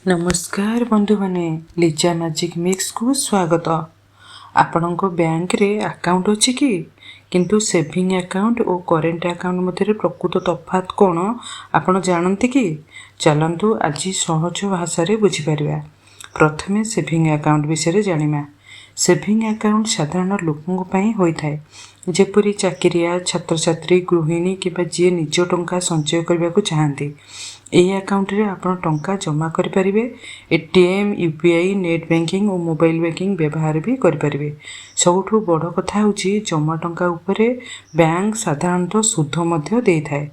नमस्कार बंधु माने लीजा मैजिक मिक्स को स्वागत। आपणको बैंक रे अकाउंट अछि कि किंतु सेविंग अकाउंट और करेंट अकाउंट मध्य प्रकृत तफात कौन आपण जानते कि? चलंतु आज सहज भाषा रे बुझी परिबा। प्रथमे सेविंग अकाउंट विषय जानिमा। सेविंग अकाउंट साधारण लोकंक पई होई थाए, जेपरि चाकरिया, छात्र छात्री, गृहिणी किबा जे निज टंका संचय करबा को चाहंती। एही अकाउंट रे आपण टंका जमा करि परिबे। एटीएम, यूपीआई, नेट बैंकिंग और मोबाइल बैंकिंग व्यवहार भी करि परिबे। सबुठु बड़ कथा होची जमा टंका उपरे बैंक साधारणतः सुध मध्य देई थाए।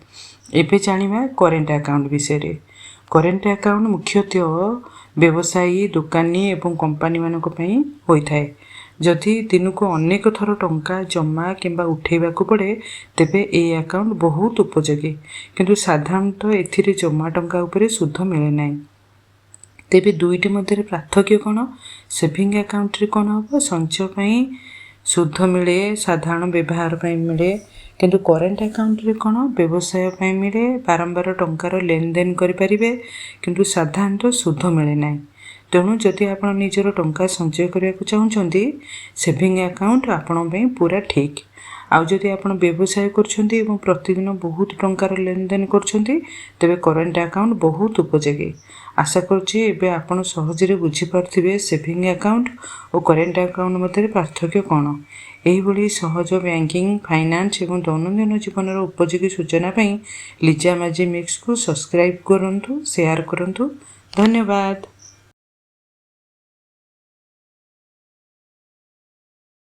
एबे जानिबा करेंट अकाउंट विषय रे। करेंट अकाउंट मुख्यतः व्यवसायी, दुकानी एवं कंपनी मानक पई होई थाए। जदि दिन को अनेक थर टंका जमा किंबा उठेबा को पड़े तेबे ए अकाउंट बहुत उपयोगी, किंतु साधारणतः एथिरे जमा टंका उपरे सुध मिले नाही। तेबे दुईटी मध्य पार्थक्य कौन? सेविंग अकाउंट रे कौन हम संचय पई सुध मिले, साधारण व्यवहार पई मिले, किंतु करेंट अकाउंट रे कौन व्यवसाय पई मिले, बारंबार टंकार लेन देन करि परिबे, किंतु साधारणतः सुध मिले नाही। तेणु जदि आपण निजर टंका संचय करने को चाहते सेविंग अकाउंट आपण पई पूरा ठीक। आउ जदि आपण व्यवसाय करछंती एवं प्रतिदिन बहुत टंकार लेन देन करछंती तेबे करेंट अकाउंट बहुत उपयोगी। आशा करछि एबे आपण सहजरे बुझी पारथिबे सेविंग अकाउंट और करेंट अकाउंट मध्य पार्थक्य कौन। एही भली सहज बैंकिंग, फाइनेंस एवं दैनंदिन जीवन उपयोगी सूचना पई लीजा मैजिक मिक्स को सब्सक्राइब करंतु, शेयर करंतु। धन्यवाद।